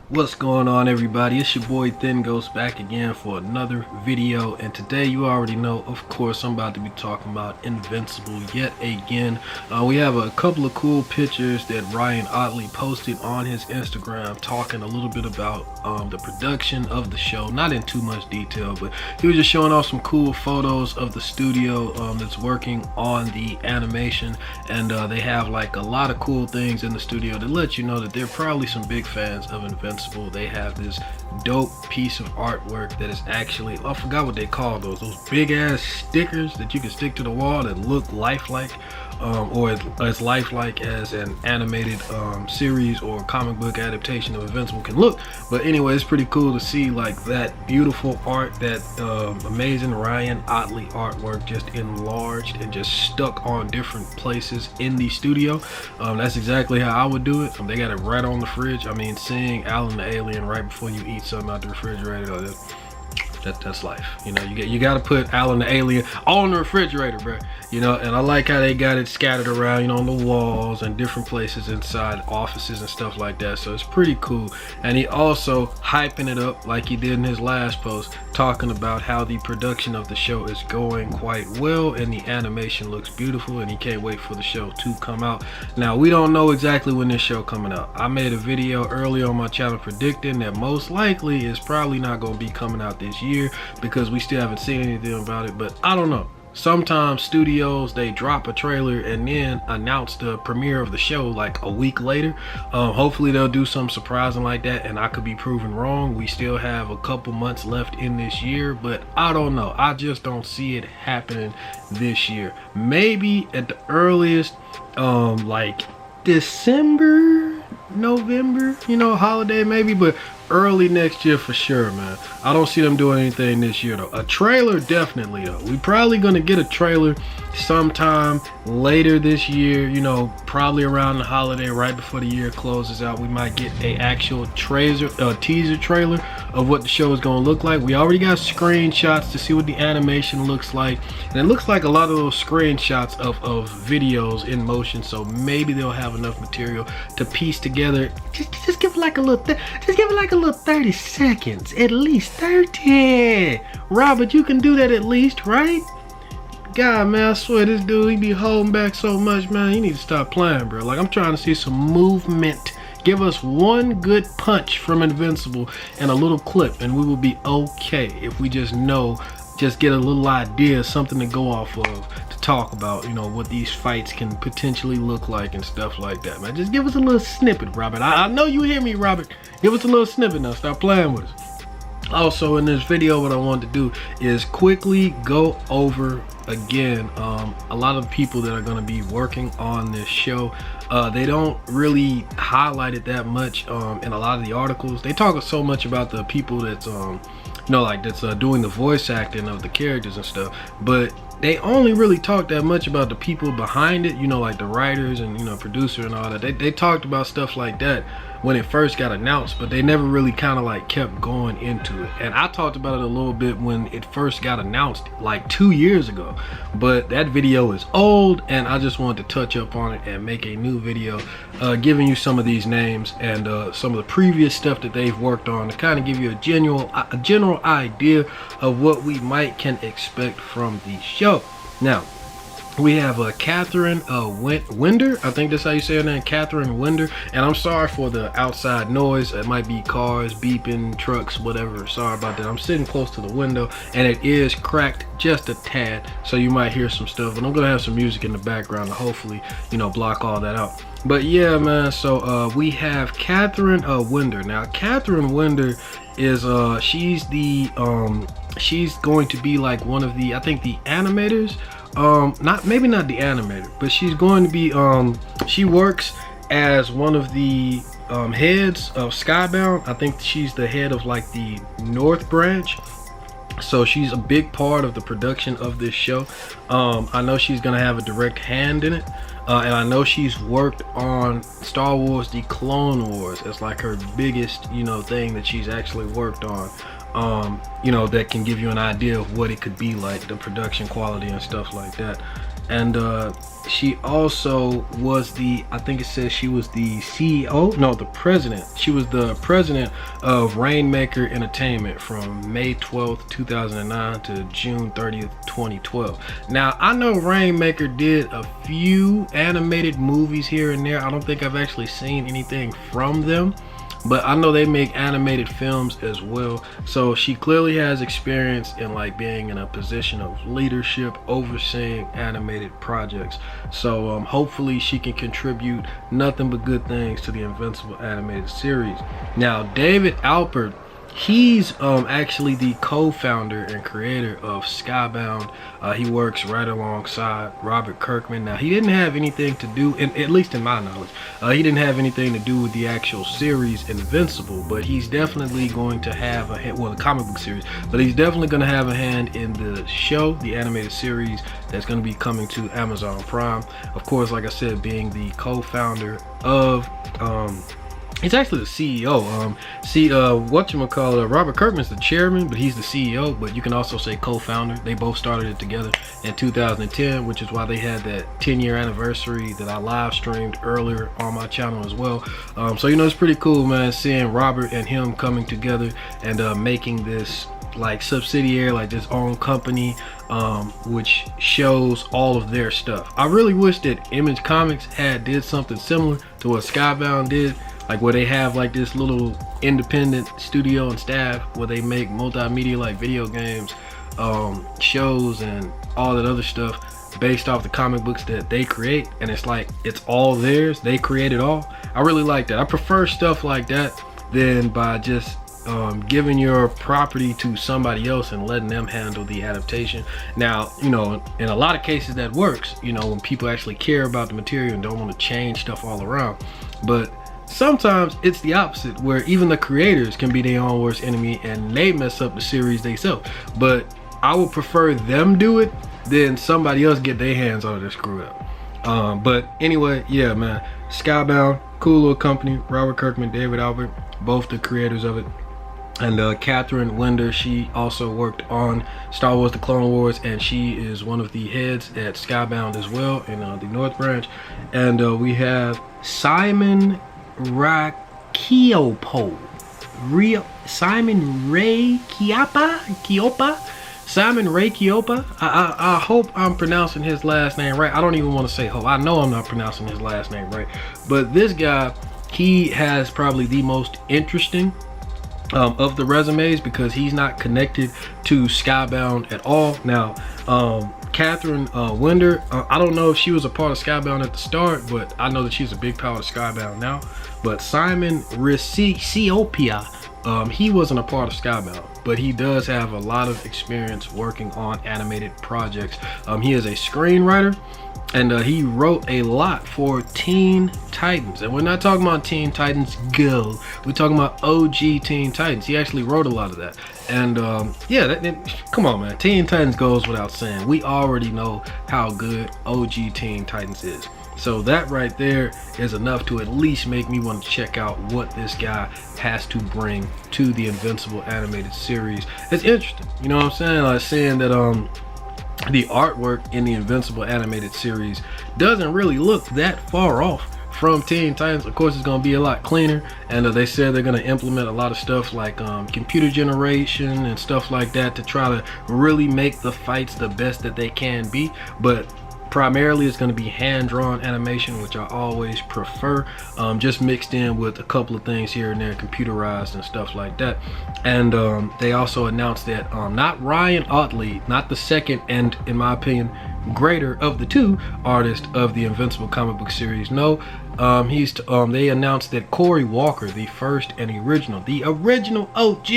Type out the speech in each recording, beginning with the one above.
What's going on, everybody? It's your boy Thin Ghost back again for another video, and today you already know, of course, I'm about to be talking about Invincible yet again. We have a couple of cool pictures that Ryan Otley posted on his Instagram talking a little bit about the production of the show, not in too much detail, but he was just showing off some cool photos of the studio that's working on the animation, and they have like a lot of cool things in the studio that let you know that they're probably some big fans of Invincible. They have this dope piece of artwork that is actually, I forgot what they call those big ass stickers that you can stick to the wall that look lifelike, or as lifelike as an animated series or comic book adaptation of Invincible can look. But anyway, it's pretty cool to see like that beautiful art, that amazing Ryan Otley artwork just enlarged and just stuck on different places in the studio. That's exactly how I would do it. They got it right on the fridge. I mean, seeing Alan the Alien right before you eat something out the refrigerator, that's life. You know, you got to put Alan the Alien on the refrigerator, bro. You know, and I like how they got it scattered around, you know, on the walls and different places inside offices and stuff like that. So it's pretty cool. And he also hyping it up like he did in his last post, talking about how the production of the show is going quite well and the animation looks beautiful, and he can't wait for the show to come out. Now, we don't know exactly when this show coming out. I made a video earlier on my channel predicting that most likely it's probably not going to be coming out this year because we still haven't seen anything about it, but I don't know. Sometimes studios, they drop a trailer and then announce the premiere of the show like a week later. Hopefully they'll do something surprising like that, and I could be proven wrong. We still have a couple months left in this year, but I don't know. I just don't see it happening this year. Maybe at the earliest, like December, November, you know, holiday maybe, but early next year for sure, man. I don't see them doing anything this year though. A trailer, definitely though. We probably gonna get a trailer sometime later this year, you know, probably around the holiday, right before the year closes out. We might get a actual teaser trailer of what the show is gonna look like. We already got screenshots to see what the animation looks like, and it looks like a lot of those screenshots of videos in motion, so maybe they'll have enough material to piece together. Just give it like a little 30 seconds, at least 30. Robert, you can do that at least, right? God, man, I swear this dude, he be holding back so much, man. He need to stop playing, bro. Like, I'm trying to see some movement. Give us one good punch from Invincible and a little clip, and we will be okay. If we just get a little idea, something to go off of, to talk about, you know, what these fights can potentially look like and stuff like that, man. Just give us a little snippet, Robert. I know you hear me, Robert. Give us a little snippet now. Stop playing with us. Also, in this video, what I want to do is quickly go over again a lot of the people that are going to be working on this show. They don't really highlight it that much in a lot of the articles. They talk so much about the people that's doing the voice acting of the characters and stuff, but they only really talk that much about the people behind it, you know, like the writers and, you know, producer and all that. They talked about stuff like that when it first got announced, but they never really kind of like kept going into it. And I talked about it a little bit when it first got announced like 2 years ago, but that video is old, and I just wanted to touch up on it and make a new video giving you some of these names and some of the previous stuff that they've worked on, to kind of give you a general idea of what we can expect from the show. Now, we have Catherine Winder. I think that's how you say her name, Catherine Winder. And I'm sorry for the outside noise. It might be cars, beeping, trucks, whatever. Sorry about that. I'm sitting close to the window, and it is cracked just a tad, so you might hear some stuff. And I'm gonna have some music in the background to hopefully, you know, block all that out. But yeah, man. So we have Catherine Winder. Now, Catherine Winder is she's going to be like one of the, I think, the animators. Maybe not the animator, but she's going to be she works as one of the heads of Skybound. I think she's the head of like the North branch, so she's a big part of the production of this show. I know she's gonna have a direct hand in it, and I know she's worked on Star Wars The Clone Wars as like her biggest, you know, thing that she's actually worked on. You know, that can give you an idea of what it could be like, the production quality and stuff like that. and she also was the, I think it says she was the CEO, no, the president. She was the president of Rainmaker Entertainment from May 12th, 2009 to June 30th, 2012. Now, I know Rainmaker did a few animated movies here and there. I don't think I've actually seen anything from them, but I know they make animated films as well. So she clearly has experience in like being in a position of leadership, overseeing animated projects. So hopefully she can contribute nothing but good things to the Invincible animated series. Now, David Alpert, he's actually the co-founder and creator of Skybound. He works right alongside Robert Kirkman. Now, he didn't have anything to do, at least in my knowledge, he didn't have anything to do with the actual series Invincible, but he's definitely going to have a hand, well, the comic book series, but he's definitely going to have a hand in the show, the animated series that's going to be coming to Amazon Prime. Of course, like I said, being the co-founder of he's actually the CEO. Robert Kirkman's the chairman, but he's the CEO, but you can also say co-founder. They both started it together in 2010, which is why they had that 10-year anniversary that I live streamed earlier on my channel as well. So, you know, it's pretty cool, man, seeing Robert and him coming together and making this like subsidiary, like this own company, which shows all of their stuff. I really wish that Image Comics did something similar to what Skybound did, like where they have like this little independent studio and staff where they make multimedia like video games, shows and all that other stuff based off the comic books that they create, and it's like it's all theirs, they create it all. I really like that. I prefer stuff like that than by just giving your property to somebody else and letting them handle the adaptation. Now, you know, in a lot of cases that works, you know, when people actually care about the material and don't want to change stuff all around. But sometimes it's the opposite, where even the creators can be their own worst enemy and they mess up the series themselves. But I would prefer them do it than somebody else get their hands on it and screw it up. But anyway, yeah, man, Skybound, cool little company. Robert Kirkman, David Albert, both the creators of it. And Catherine Winder, she also worked on Star Wars The Clone Wars, and she is one of the heads at Skybound as well in the North Branch. And we have Simon Rakiopo, Simon Ray Kiopa. I hope I'm pronouncing his last name right. I don't even want to say hope. I know I'm not pronouncing his last name right. But this guy, he has probably the most interesting of the resumes, because he's not connected to Skybound at all. Now, Catherine Winder, I don't know if she was a part of Skybound at the start, but I know that she's a big part of Skybound now. But Simon Ricciopia, he wasn't a part of Skybound, but he does have a lot of experience working on animated projects. He is a screenwriter, and he wrote a lot for Teen Titans. And we're not talking about Teen Titans Go, we're talking about OG Teen Titans. He actually wrote a lot of that. And yeah, come on, man, Teen Titans goes without saying. We already know how good OG Teen Titans is. So that right there is enough to at least make me want to check out what this guy has to bring to the Invincible animated series. It's interesting, you know what I'm saying? Like saying that the artwork in the Invincible animated series doesn't really look that far off from Teen Titans. Of course, it's going to be a lot cleaner, and they said they're going to implement a lot of stuff like computer generation and stuff like that to try to really make the fights the best that they can be. But primarily it's going to be hand-drawn animation, which I always prefer, just mixed in with a couple of things here and there, computerized and stuff like that. And they also announced that not Ryan Otley, not the second and, in my opinion, greater of the two artists of the Invincible comic book series. No, they announced that Corey Walker, the first and the original OG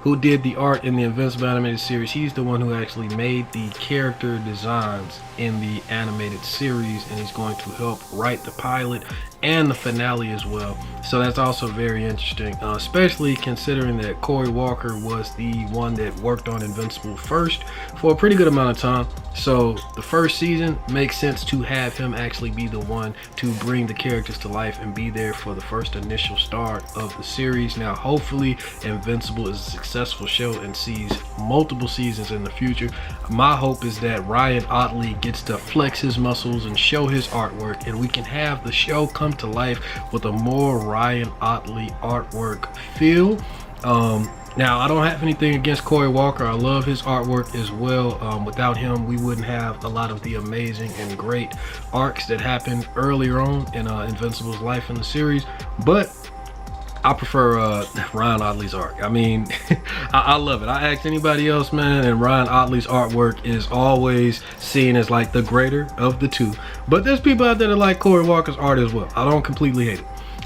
who did the art in the Invincible animated series, he's the one who actually made the character designs in the animated series, and he's going to help write the pilot and the finale as well. So that's also very interesting, especially considering that Corey Walker was the one that worked on Invincible first for a pretty good amount of time. So the first season makes sense to have him actually be the one to bring the character characters to life and be there for the first initial start of the series. Now hopefully Invincible is a successful show and sees multiple seasons in the future. My hope is that Ryan Ottley gets to flex his muscles and show his artwork, and we can have the show come to life with a more Ryan Ottley artwork feel. Now, I don't have anything against Corey Walker. I love his artwork as well. Without him, we wouldn't have a lot of the amazing and great arcs that happened earlier on in Invincible's life in the series. But I prefer Ryan Ottley's arc. I mean, I love it. I ask anybody else, man, and Ryan Ottley's artwork is always seen as like the greater of the two. But there's people out there that like Corey Walker's art as well. I don't completely hate it.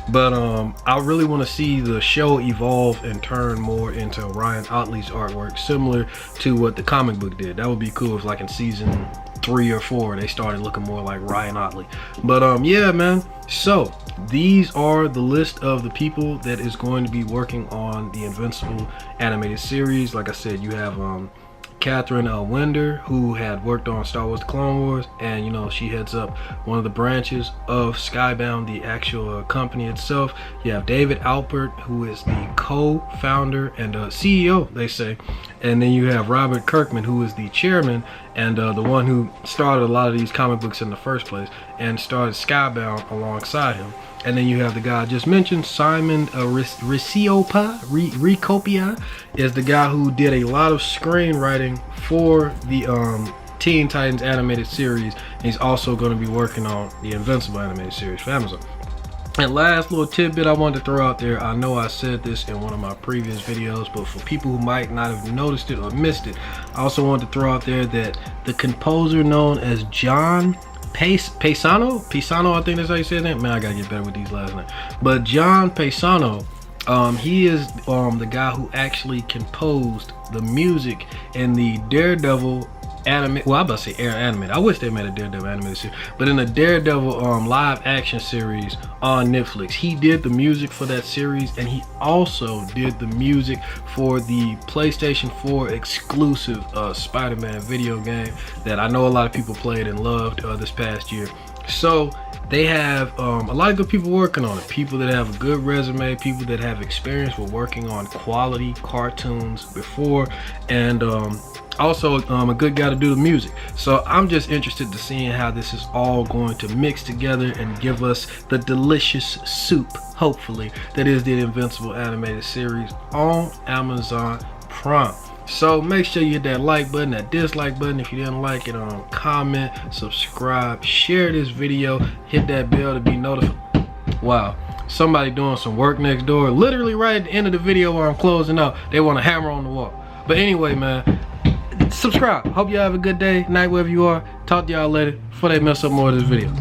But I really want to see the show evolve and turn more into Ryan Ottley's artwork, similar to what the comic book did. That would be cool if like in season 3 or 4 they started looking more like Ryan Ottley. But yeah, man, so these are the list of the people that is going to be working on the Invincible animated series. Like I said, you have Catherine Winder, who had worked on Star Wars The Clone Wars, and you know, she heads up one of the branches of Skybound, the actual company itself. You have David Alpert, who is the co-founder and CEO, they say, and then you have Robert Kirkman, who is the chairman and the one who started a lot of these comic books in the first place and started Skybound alongside him. And then you have the guy I just mentioned, Simon Recopia is the guy who did a lot of screenwriting for the Teen Titans animated series. And he's also going to be working on the Invincible animated series for Amazon. And last little tidbit I wanted to throw out there, I know I said this in one of my previous videos, but for people who might not have noticed it or missed it, I also wanted to throw out there that the composer known as John Paisano, I think that's how you say that. Man, I gotta get better with these last names. But John Paisano, he is the guy who actually composed the music in the Daredevil anime. Well, I'm about to say animated. I wish they made a Daredevil animated series, but in the Daredevil live action series on Netflix, he did the music for that series, and he also did the music for the PlayStation 4 exclusive Spider-Man video game that I know a lot of people played and loved this past year. So they have a lot of good people working on it, people that have a good resume, people that have experience with working on quality cartoons before, and also a good guy to do the music. So I'm just interested to seeing how this is all going to mix together and give us the delicious soup, hopefully, that is the Invincible animated series on Amazon Prime. So make sure you hit that like button, that dislike button if you didn't like it, comment, subscribe, share this video, hit that bell to be notified. Wow, somebody doing some work next door, literally right at the end of the video where I'm closing out. They want a hammer on the wall. But anyway, man, subscribe. Hope y'all have a good day, night, wherever you are. Talk to y'all later before they mess up more of this video.